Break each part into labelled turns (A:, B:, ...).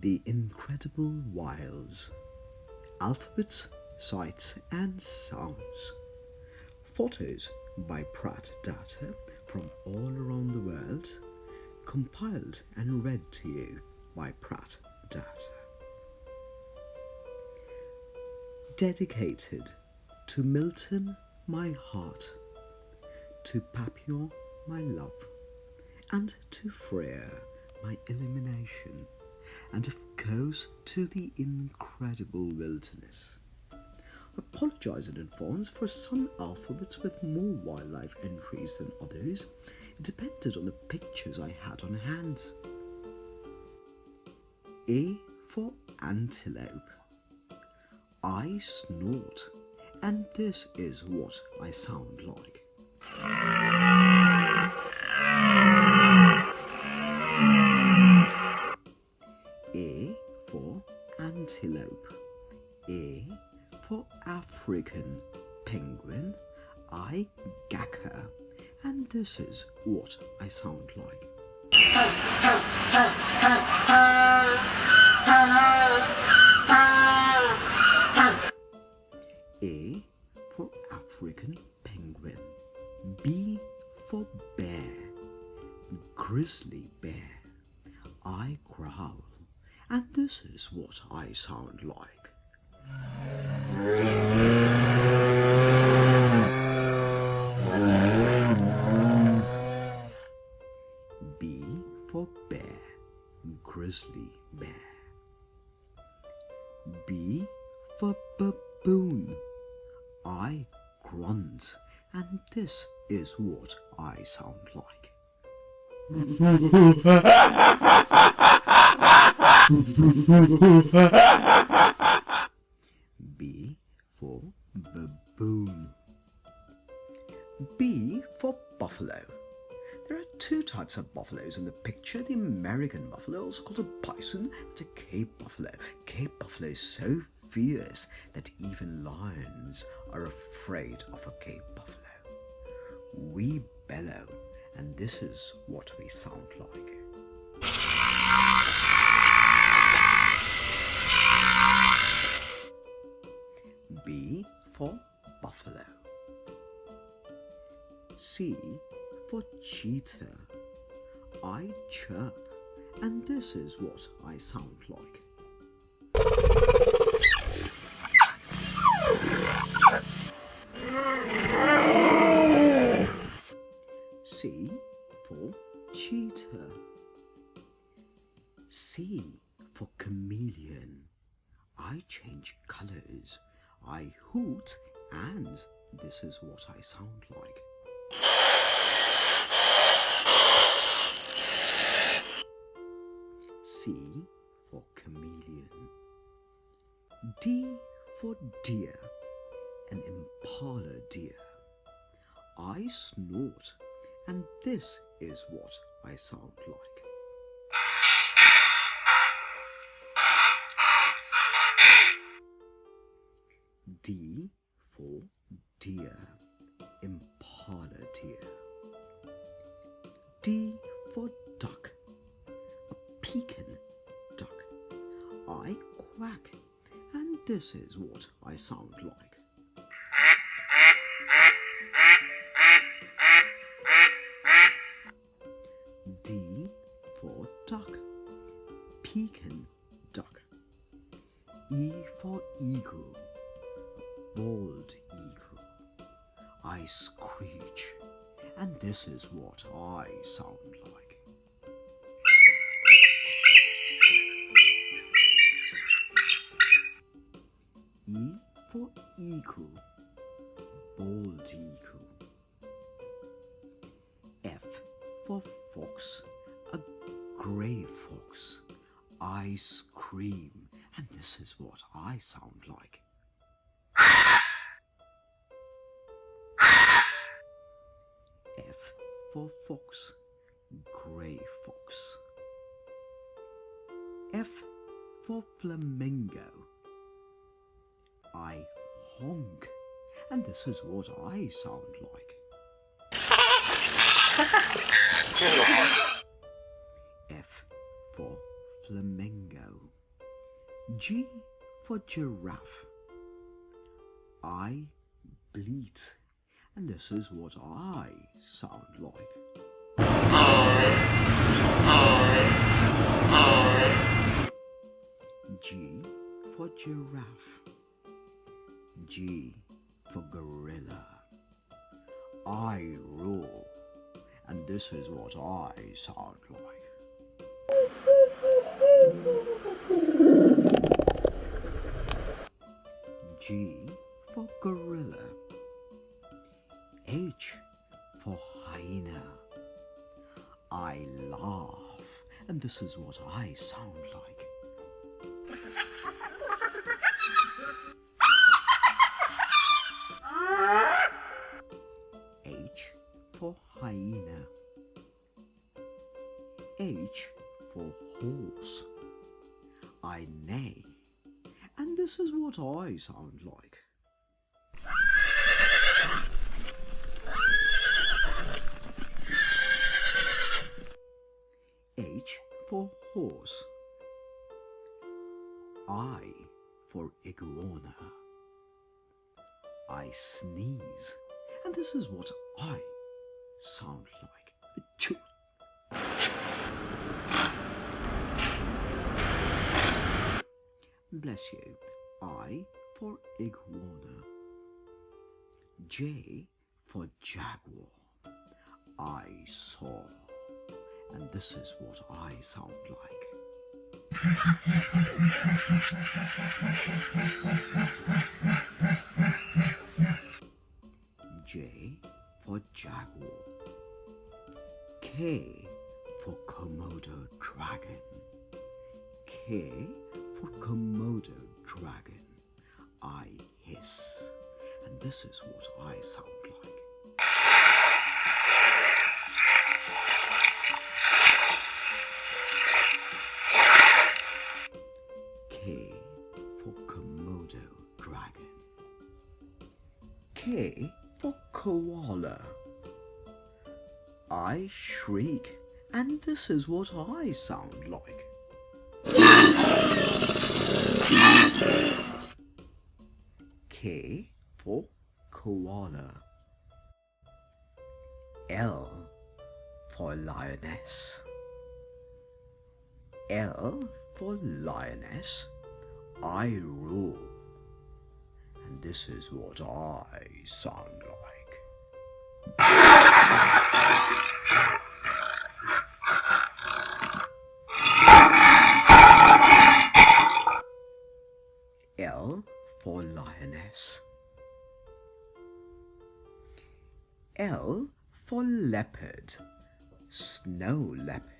A: The Incredible Wilds. Alphabets, Sights and Sounds. Photos by Pratt Data from all around the world, compiled and read to you by Pratt Data. Dedicated to Milton, my heart, to Papillon, my love, and to Freya, my illumination, and of course to the incredible wilderness. I apologise in advance for some alphabets with more wildlife entries than others. It depended on the pictures I had on hand. A for antelope. I snort, and this is what I sound like. A for antelope. A for African penguin. I gacker, and this is what I sound like. A for African penguin. B for bear. Grizzly bear. I growl, and this is what I sound like. B for bear. Grizzly bear. B for baboon. I grunt, and this is what I sound like. B for baboon. B for buffalo. There are two types of buffaloes in the picture. The American buffalo, also called a bison, and a Cape buffalo. Cape buffalo is so fierce that even lions are afraid of a Cape buffalo. We bellow, and this is what we sound like. B for buffalo. C for cheetah. I chirp, and this is what I sound like. C for cheetah. C for chameleon. I change colours. I hoot, and this is what I sound like. C for chameleon. D for deer. An impala deer. I snort, and this is what I sound like. D for deer. Impala deer. D for duck. A pekin duck. I quack, and this is what I sound like. D for duck. Pekin duck. E for eagle. Bald eagle. I screech, and this is what I sound like. E for eagle. Bald eagle. F for fox. A grey fox. I scream, and this is what I sound like. F for fox. Grey fox. F for flamingo. I honk, and this is what I sound like. F for flamingo. G for giraffe. I bleat, and this is what I sound like. G for giraffe. G for gorilla. I roar, and this is what I sound like. G for gorilla. H for hyena. I laugh, and this is what I sound like. H for hyena. H for horse. I neigh, and this is what I sound like. H for horse. I for iguana. I sneeze, and this is what I sound like. Achoo. Bless you. I for iguana. J for jaguar. I saw, and this is what I sound like. J for jaguar. K for Komodo dragon. K for Komodo dragon. I hiss, and this is what I sound like. K for Komodo dragon. K for koala. I shriek, and this is what I sound like. K for koala. L for lioness. L for lioness. I roar, and this is what I sound like. L for lioness. L for leopard. Snow leopard.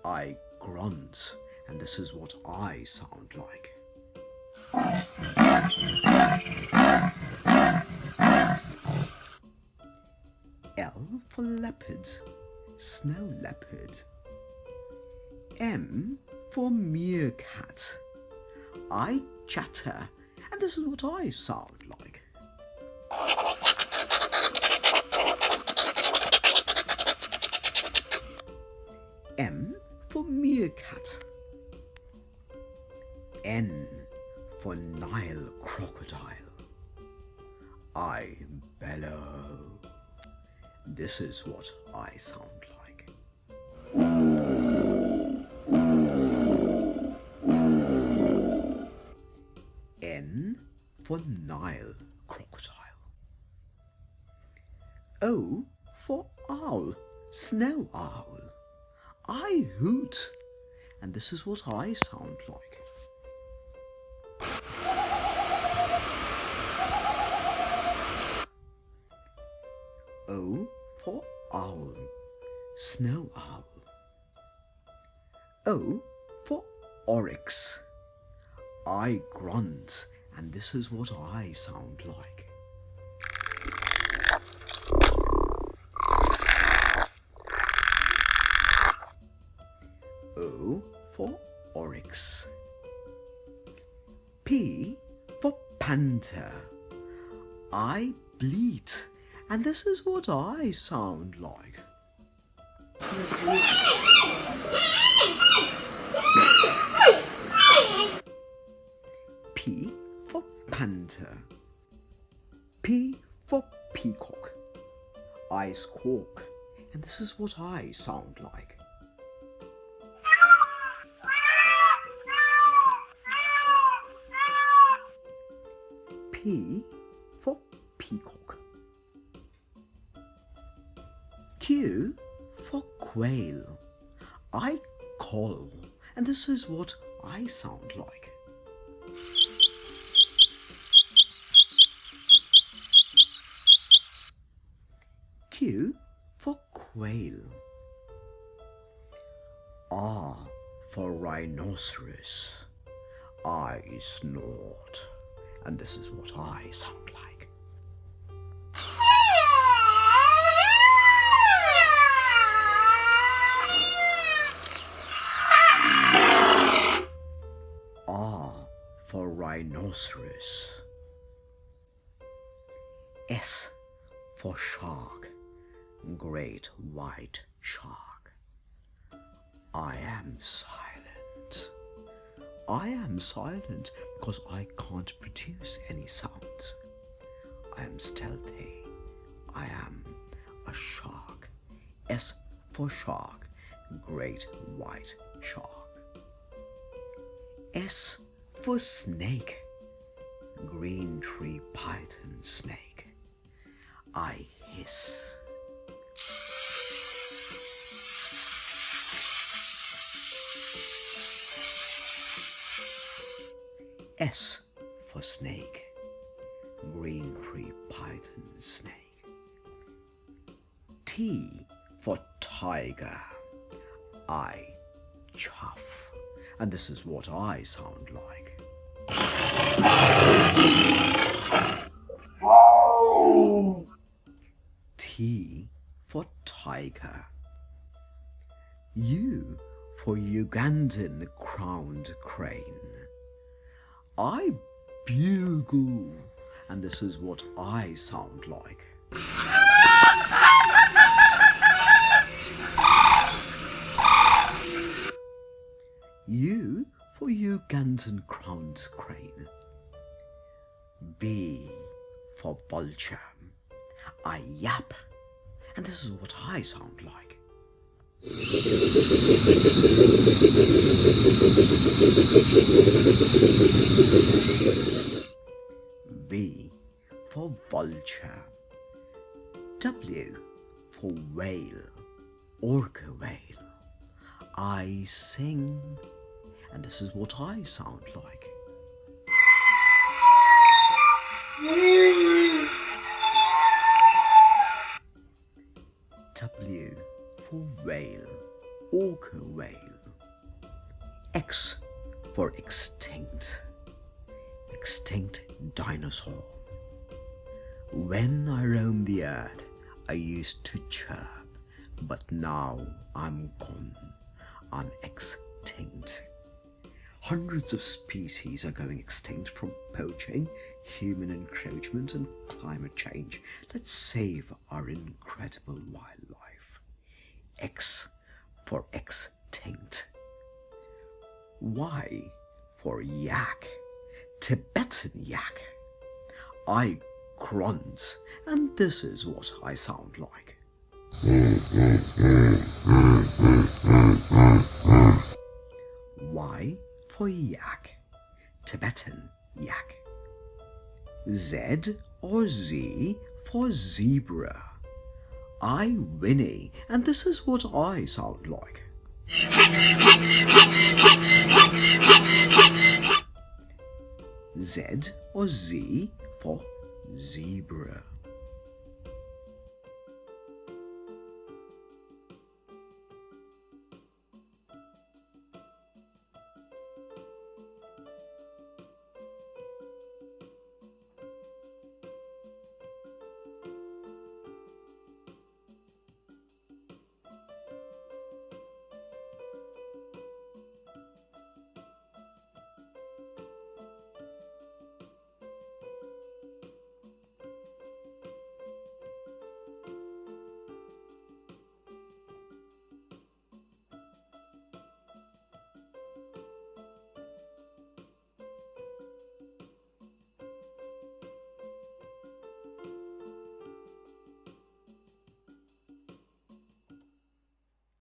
A: I grunt, and this is what I sound like. L for leopard. Snow leopard. M for meerkat. I chatter, and this is what I sound like. M for meerkat. N for Nile crocodile. I bellow. This is what I sound like. N for Nile crocodile. O for owl. Snow owl. I hoot, and this is what I sound like. O for owl. Snow owl. O for oryx. I grunt, and this is what I sound like. O for oryx. P for panther. I bleat, and this is what I sound like. better. P for peacock. I squawk, and this is what I sound like. P for peacock. Q for quail. I call, and this is what I sound like. Q for quail. R for rhinoceros. I snort, and this is what I sound like. R for rhinoceros. S for shark. Great white shark. I am silent. I am silent because I can't produce any sounds. I am stealthy. I am a shark. S for shark. Great white shark. S for snake. Green tree python snake. I hiss. S for snake. Green tree python snake. T for tiger. I chuff, and this is what I sound like. T for tiger. U for Ugandan crowned crane. I bugle, and this is what I sound like. U for Ugandan crowned crane. V for vulture. I yap, and this is what I sound like. V for vulture. W for whale, orca whale. I sing, and this is what I sound like. W for whale, orca whale. X for extinct, extinct dinosaur. When I roamed the earth, I used to chirp, but now I'm gone. I'm extinct. Hundreds of species are going extinct from poaching, human encroachment, and climate change. Let's save our incredible wildlife. X for extinct. Y for yak, Tibetan yak. I grunt, and this is what I sound like. Y for yak, Tibetan yak. Z or Z for zebra. I whinny, and this is what I sound like. Z or Z for zebra.